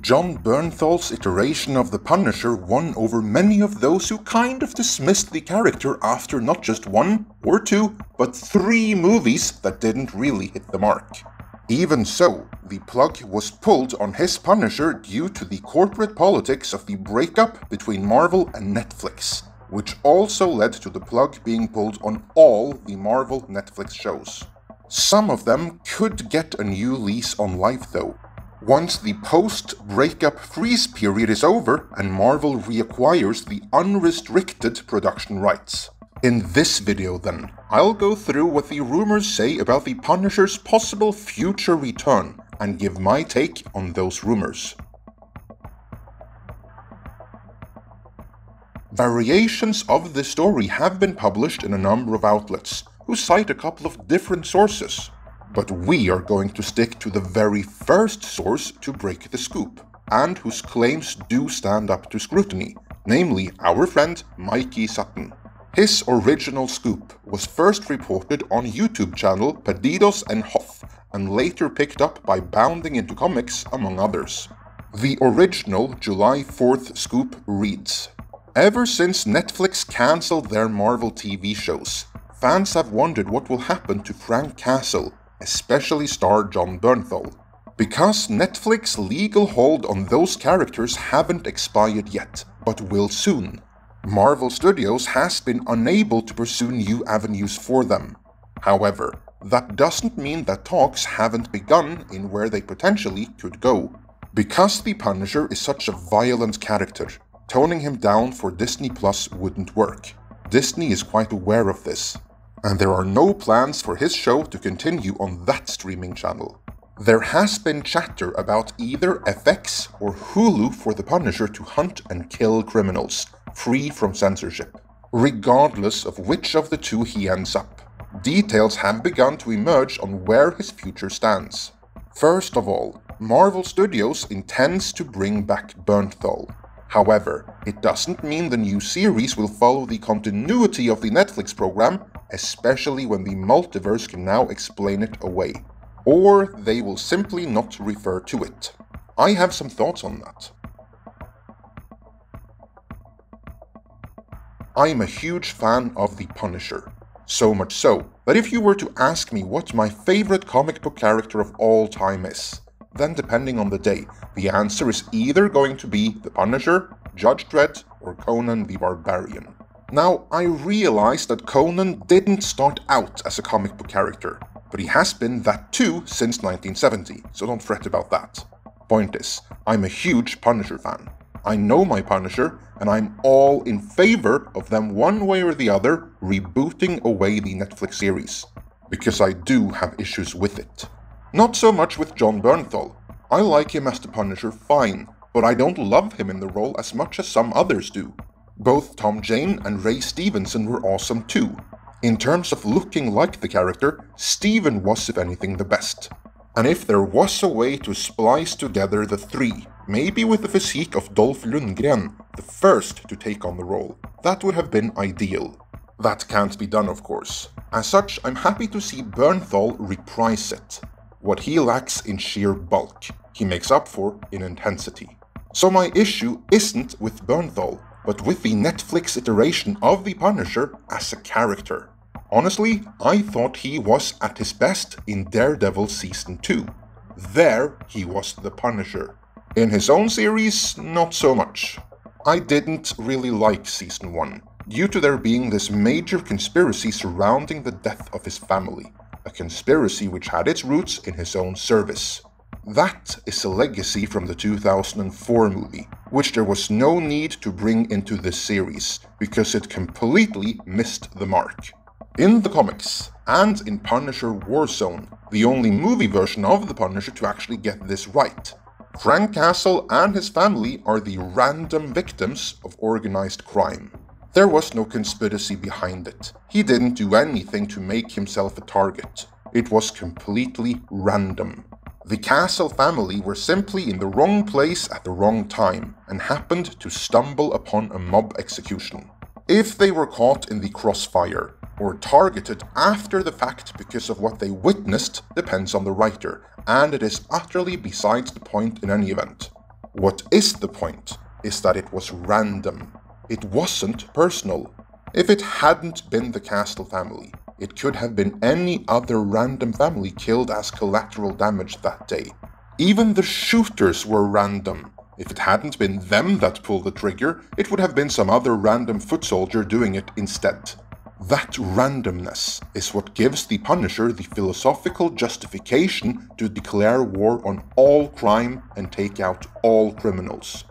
Jon Bernthal's iteration of the Punisher won over many of those who kind of dismissed the character after not just one or two, but 3 movies that didn't really hit the mark. Even so, the plug was pulled on his Punisher due to the corporate politics of the breakup between Marvel and Netflix, which also led to the plug being pulled on all the Marvel Netflix shows. Some of them could get a new lease on life though, once the post-breakup freeze period is over and Marvel reacquires the unrestricted production rights. In this video then, I'll go through what the rumors say about the Punisher's possible future return and give my take on those rumors. Variations of this story have been published in a number of outlets, who cite a couple of different sources. But we are going to stick to the very first source to break the scoop, and whose claims do stand up to scrutiny, namely our friend Mikey Sutton. His original scoop was first reported on YouTube channel Perdidos en Hoff, and later picked up by Bounding Into Comics, among others. The original July 4th scoop reads: "Ever since Netflix cancelled their Marvel TV shows, fans have wondered what will happen to Frank Castle, especially star Jon Bernthal. Because Netflix's legal hold on those characters haven't expired yet, but will soon. Marvel Studios has been unable to pursue new avenues for them. However, that doesn't mean that talks haven't begun in where they potentially could go. Because the Punisher is such a violent character, toning him down for Disney Plus wouldn't work. Disney is quite aware of this, and there are no plans for his show to continue on that streaming channel. There has been chatter about either FX or Hulu for the Punisher to hunt and kill criminals, free from censorship. Regardless of which of the two he ends up, details have begun to emerge on where his future stands. First of all, Marvel Studios intends to bring back Bernthal. However, it doesn't mean the new series will follow the continuity of the Netflix program, especially when the multiverse can now explain it away. Or they will simply not refer to it. I have some thoughts on that. I'm a huge fan of the Punisher. So much so, that if you were to ask me what my favorite comic book character of all time is, then depending on the day, the answer is either going to be the Punisher, Judge Dredd, or Conan the Barbarian. Now, I realize that Conan didn't start out as a comic book character, but he has been that too since 1970, so don't fret about that. Point is, I'm a huge Punisher fan. I know my Punisher, and I'm all in favor of them one way or the other rebooting away the Netflix series, because I do have issues with it. Not so much with Jon Bernthal. I like him as the Punisher fine, but I don't love him in the role as much as some others do. Both Tom Jane and Ray Stevenson were awesome too. In terms of looking like the character, Steven was if anything the best. And if there was a way to splice together the 3, maybe with the physique of Dolph Lundgren, the first to take on the role, that would have been ideal. That can't be done, of course. As such, I'm happy to see Bernthal reprise it. What he lacks in sheer bulk, he makes up for in intensity. So my issue isn't with Bernthal, but with the Netflix iteration of the Punisher as a character. Honestly, I thought he was at his best in Daredevil Season 2. There, he was the Punisher. In his own series, not so much. I didn't really like Season 1, due to there being this major conspiracy surrounding the death of his family, a conspiracy which had its roots in his own service. That is a legacy from the 2004 movie, which there was no need to bring into this series, because it completely missed the mark. In the comics, and in Punisher Warzone, the only movie version of the Punisher to actually get this right, Frank Castle and his family are the random victims of organized crime. There was no conspiracy behind it. He didn't do anything to make himself a target. It was completely random. The Castle family were simply in the wrong place at the wrong time and happened to stumble upon a mob execution. If they were caught in the crossfire, or targeted after the fact because of what they witnessed, depends on the writer, and it is utterly besides the point in any event. What is the point is that it was random. It wasn't personal. If it hadn't been the Castle family, it could have been any other random family killed as collateral damage that day. Even the shooters were random. If it hadn't been them that pulled the trigger, it would have been some other random foot soldier doing it instead. That randomness is what gives the Punisher the philosophical justification to declare war on all crime and take out all criminals.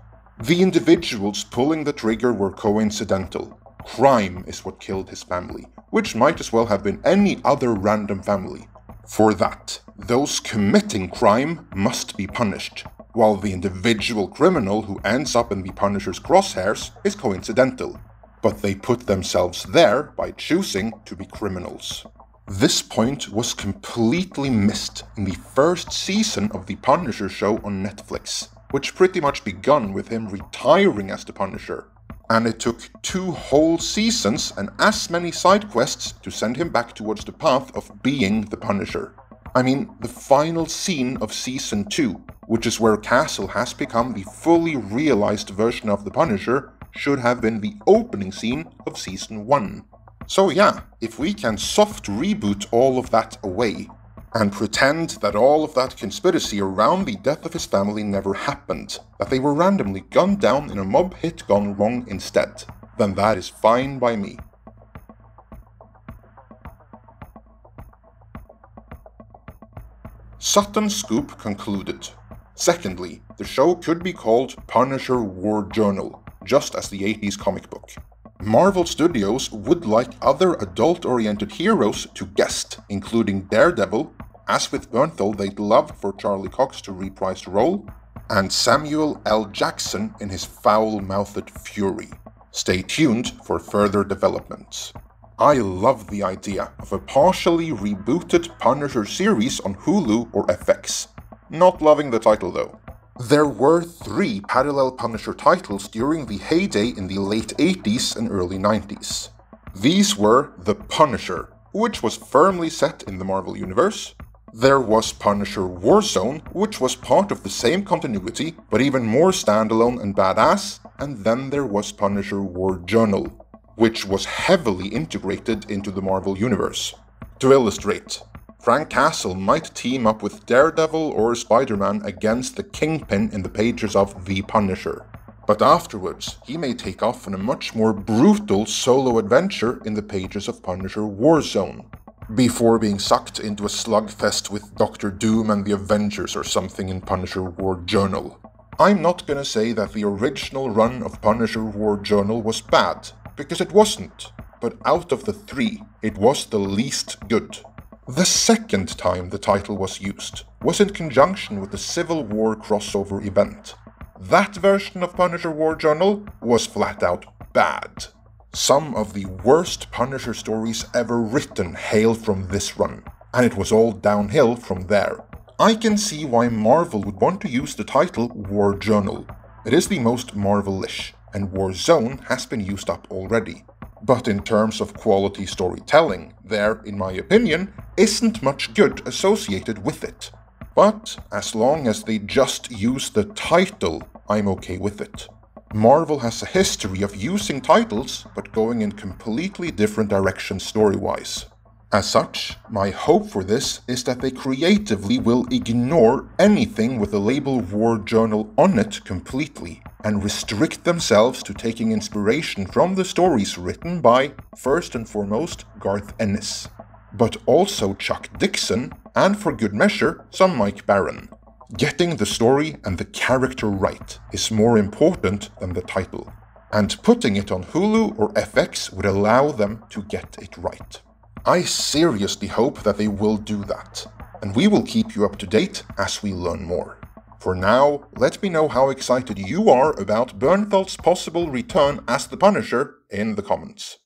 The individuals pulling the trigger were coincidental. Crime is what killed his family, which might as well have been any other random family. For that, those committing crime must be punished, while the individual criminal who ends up in the Punisher's crosshairs is coincidental. But they put themselves there by choosing to be criminals. This point was completely missed in the first season of the Punisher show on Netflix, which pretty much begun with him retiring as the Punisher. And it took 2 whole seasons and as many side quests to send him back towards the path of being the Punisher. I mean, the final scene of Season 2, which is where Castle has become the fully realized version of the Punisher, should have been the opening scene of Season 1. So yeah, if we can soft reboot all of that away, and pretend that all of that conspiracy around the death of his family never happened, that they were randomly gunned down in a mob hit gone wrong instead, then that is fine by me. Sutton's scoop concluded. Secondly, the show could be called Punisher War Journal, just as the 80s comic book. Marvel Studios would like other adult-oriented heroes to guest, including Daredevil, as with Bernthal they'd love for Charlie Cox to reprise the role, and Samuel L. Jackson in his foul-mouthed fury. Stay tuned for further developments. I love the idea of a partially rebooted Punisher series on Hulu or FX. Not loving the title though. There were 3 parallel Punisher titles during the heyday in the late 80s and early 90s. These were The Punisher, which was firmly set in the Marvel Universe. There was Punisher Warzone, which was part of the same continuity, but even more standalone and badass. And then there was Punisher War Journal, which was heavily integrated into the Marvel Universe. To illustrate, Frank Castle might team up with Daredevil or Spider-Man against the Kingpin in the pages of The Punisher. But afterwards, he may take off on a much more brutal solo adventure in the pages of Punisher Warzone, before being sucked into a slugfest with Dr. Doom and the Avengers or something in Punisher War Journal. I'm not gonna say that the original run of Punisher War Journal was bad, because it wasn't, but out of the 3, it was the least good. The second time the title was used was in conjunction with the Civil War crossover event. That version of Punisher War Journal was flat out bad. Some of the worst Punisher stories ever written hail from this run, and it was all downhill from there. I can see why Marvel would want to use the title War Journal. It is the most Marvel-ish, and Warzone has been used up already. But in terms of quality storytelling, there, in my opinion, isn't much good associated with it. But as long as they just use the title, I'm okay with it. Marvel has a history of using titles, but going in completely different directions story-wise. As such, my hope for this is that they creatively will ignore anything with the label War Journal on it completely, and restrict themselves to taking inspiration from the stories written by, first and foremost, Garth Ennis, but also Chuck Dixon, and for good measure, some Mike Baron. Getting the story and the character right is more important than the title, and putting it on Hulu or FX would allow them to get it right. I seriously hope that they will do that, and we will keep you up to date as we learn more. For now, let me know how excited you are about Bernthal's possible return as the Punisher in the comments.